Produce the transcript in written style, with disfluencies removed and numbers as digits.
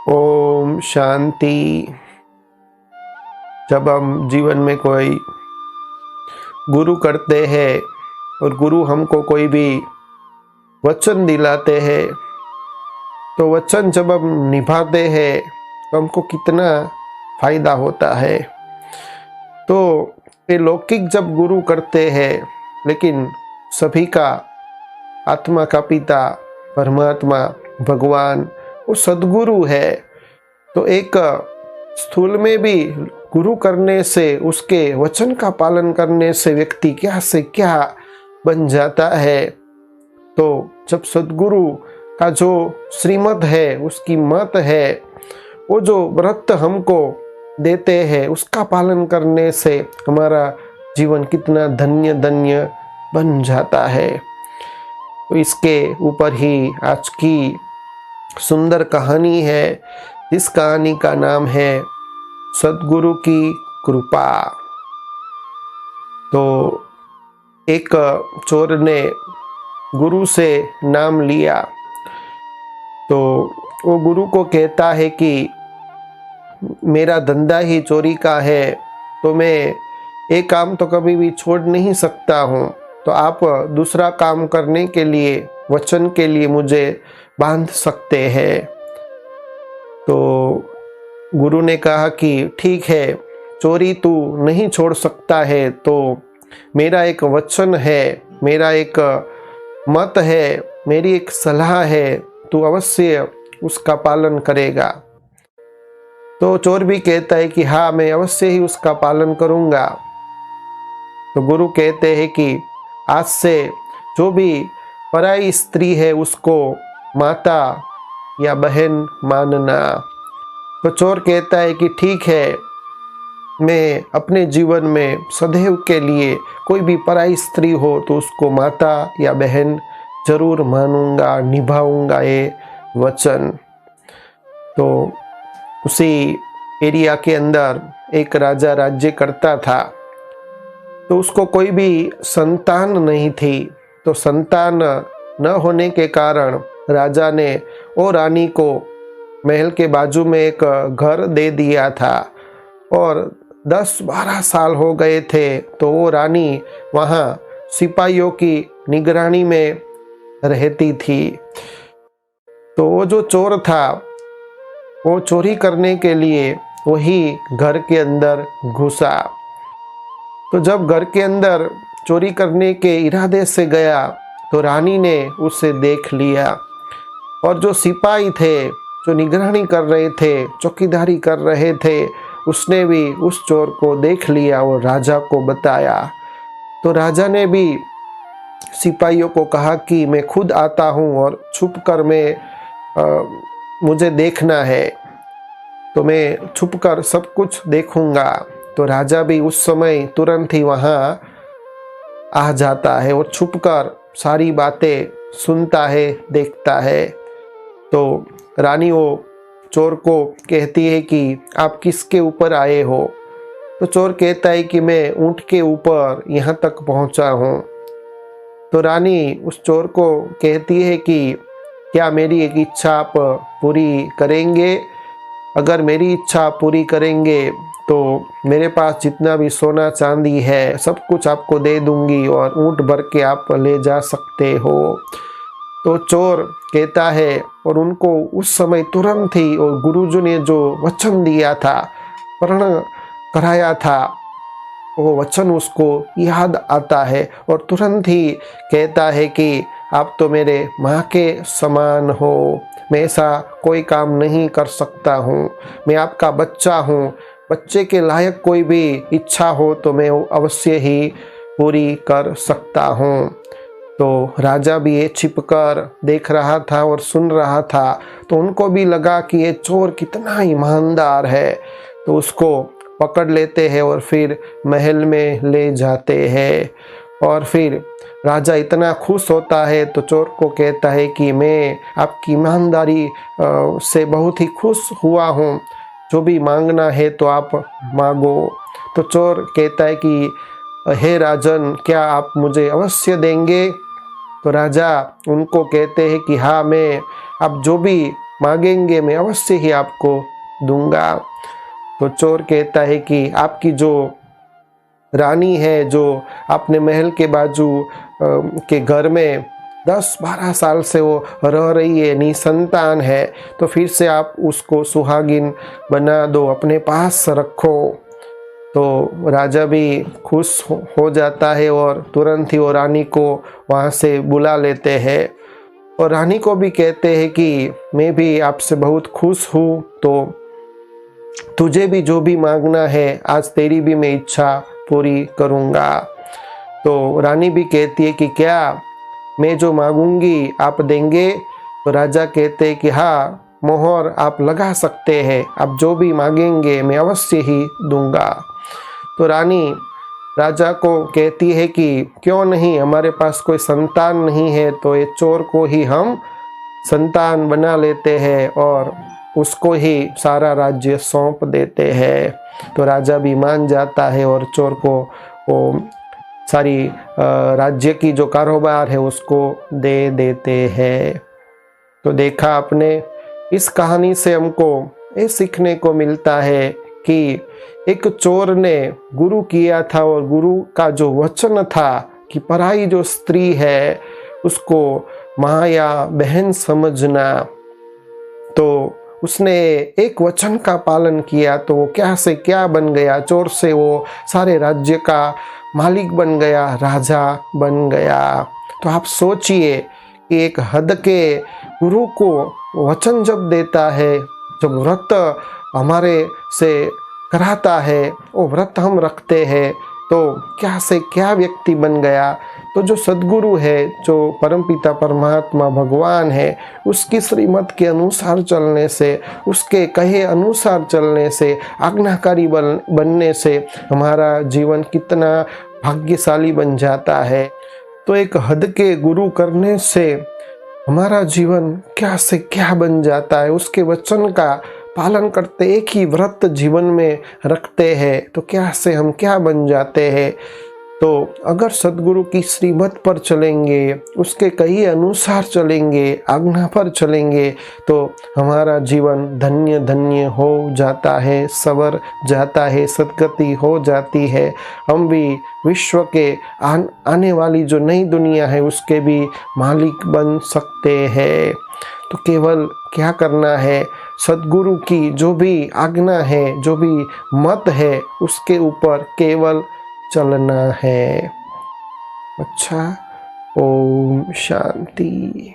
ओम शांति। जब हम जीवन में कोई गुरु करते हैं और गुरु हमको कोई भी वचन दिलाते हैं, तो वचन जब हम निभाते हैं तो हमको कितना फायदा होता है। तो ये लौकिक जब गुरु करते हैं, लेकिन सभी का आत्मा का पिता परमात्मा भगवान वो सद्गुरु है। तो एक स्थूल में भी गुरु करने से, उसके वचन का पालन करने से व्यक्ति क्या से क्या बन जाता है। तो जब सद्गुरु का जो श्रीमत है, उसकी मत है, वो जो व्रत हमको देते हैं, उसका पालन करने से हमारा जीवन कितना धन्य धन्य बन जाता है। तो इसके ऊपर ही आज की सुंदर कहानी है, जिस कहानी का नाम है सद्गुरु की कृपा। तो एक चोर ने गुरु से नाम लिया, तो वो गुरु को कहता है कि मेरा धंधा ही चोरी का है, तो मैं एक काम तो कभी भी छोड़ नहीं सकता हूँ, तो आप दूसरा काम करने के लिए, वचन के लिए मुझे बांध सकते हैं। तो गुरु ने कहा कि ठीक है, चोरी तू नहीं छोड़ सकता है, तो मेरा एक वचन है, मेरा एक मत है, मेरी एक सलाह है, तू अवश्य उसका पालन करेगा। तो चोर भी कहता है कि हाँ, मैं अवश्य ही उसका पालन करूँगा। तो गुरु कहते हैं कि आज से जो भी पराई स्त्री है उसको माता या बहन मानना। तो चोर कहता है कि ठीक है, मैं अपने जीवन में सदैव के लिए कोई भी पराई स्त्री हो तो उसको माता या बहन जरूर मानूंगा, निभाऊंगा ये वचन। तो उसी एरिया के अंदर एक राजा राज्य करता था। तो उसको कोई भी संतान नहीं थी। तो संतान न होने के कारण राजा ने वो रानी को महल के बाजू में एक घर दे दिया था, और 10-12 साल हो गए थे। तो वो रानी वहाँ सिपाहियों की निगरानी में रहती थी। तो वो जो चोर था, वो चोरी करने के लिए वही घर के अंदर घुसा। तो जब घर के अंदर चोरी करने के इरादे से गया, तो रानी ने उसे देख लिया, और जो सिपाही थे, जो निगरानी कर रहे थे, चौकीदारी कर रहे थे, उसने भी उस चोर को देख लिया और राजा को बताया। तो राजा ने भी सिपाहियों को कहा कि मैं खुद आता हूँ और छुपकर मुझे देखना है, तो मैं छुपकर सब कुछ देखूंगा। तो राजा भी उस समय तुरंत ही वहाँ आ जाता है और छुपकर सारी बातें सुनता है, देखता है। तो रानी वो चोर को कहती है कि आप किसके ऊपर आए हो? तो चोर कहता है कि मैं ऊंट के ऊपर यहाँ तक पहुँचा हूँ। तो रानी उस चोर को कहती है कि क्या मेरी एक इच्छा आप पूरी करेंगे? अगर मेरी इच्छा पूरी करेंगे तो मेरे पास जितना भी सोना चांदी है सब कुछ आपको दे दूंगी, और ऊंट भर के आप ले जा सकते हो। तो चोर कहता है, और उनको उस समय तुरंत ही और गुरुजी ने जो वचन दिया था, प्रण कराया था, वो वचन उसको याद आता है, और तुरंत ही कहता है कि आप तो मेरे माँ के समान हो, मैं ऐसा कोई काम नहीं कर सकता हूँ, मैं आपका बच्चा हूँ, बच्चे के लायक कोई भी इच्छा हो तो मैं अवश्य ही पूरी कर सकता हूँ। तो राजा भी ये छिपकर देख रहा था और सुन रहा था। तो उनको भी लगा कि ये चोर कितना ईमानदार है। तो उसको पकड़ लेते हैं और फिर महल में ले जाते हैं। और फिर राजा इतना खुश होता है, तो चोर को कहता है कि मैं आपकी ईमानदारी से बहुत ही खुश हुआ हूँ, जो भी मांगना है तो आप मांगो। तो चोर कहता है कि हे राजन, क्या आप मुझे अवश्य देंगे? तो राजा उनको कहते हैं कि हाँ, मैं आप जो भी मांगेंगे मैं अवश्य ही आपको दूंगा। तो चोर कहता है कि आपकी जो रानी है, जो अपने महल के बाजू के घर में 10-12 साल से वो रह रही है, निसंतान है, तो फिर से आप उसको सुहागिन बना दो, अपने पास रखो। तो राजा भी खुश हो जाता है और तुरंत ही वो रानी को वहाँ से बुला लेते हैं और रानी को भी कहते हैं कि मैं भी आपसे बहुत खुश हूँ, तो तुझे भी जो भी मांगना है आज तेरी भी मैं इच्छा पूरी करूँगा। तो रानी भी कहती है कि क्या मैं जो मांगूंगी आप देंगे? तो राजा कहते हैं कि हाँ, मोहर आप लगा सकते हैं, आप जो भी मांगेंगे मैं अवश्य ही दूंगा। तो रानी राजा को कहती है कि क्यों नहीं, हमारे पास कोई संतान नहीं है, तो ये चोर को ही हम संतान बना लेते हैं और उसको ही सारा राज्य सौंप देते हैं। तो राजा भी मान जाता है और चोर को वो सारी राज्य की जो कारोबार है उसको दे देते हैं। तो देखा आपने, इस कहानी से हमको ये सीखने को मिलता है कि एक चोर ने गुरु किया था और गुरु का जो वचन था कि पराई जो स्त्री है उसको माँ या बहन समझना, तो उसने एक वचन का पालन किया तो वो क्या से क्या बन गया, चोर से वो सारे राज्य का मालिक बन गया, राजा बन गया। तो आप सोचिए कि एक हद के गुरु को वचन जब देता है, जब व्रत हमारे से कराता है, वो व्रत हम रखते हैं, तो क्या से क्या व्यक्ति बन गया। तो जो सद्गुरु है, जो परमपिता परमात्मा भगवान है, उसकी श्रीमत के अनुसार चलने से, उसके कहे अनुसार चलने से, आज्ञाकारी बनने से हमारा जीवन कितना भाग्यशाली बन जाता है। तो एक हद के गुरु करने से हमारा जीवन क्या से क्या बन जाता है। उसके वचन का पालन करते, एक ही व्रत जीवन में रखते हैं, तो क्या से हम क्या बन जाते हैं। तो अगर सद्गुरु की श्रीमत पर चलेंगे, उसके कही अनुसार चलेंगे, आज्ञा पर चलेंगे, तो हमारा जीवन धन्य धन्य हो जाता है, सवर जाता है, सद्गति हो जाती है। हम भी विश्व के आने वाली जो नई दुनिया है उसके भी मालिक बन सकते हैं। तो केवल क्या करना है, सद्गुरु की जो भी आज्ञा है, जो भी मत है, उसके ऊपर केवल चलना है। अच्छा, ओम शांति।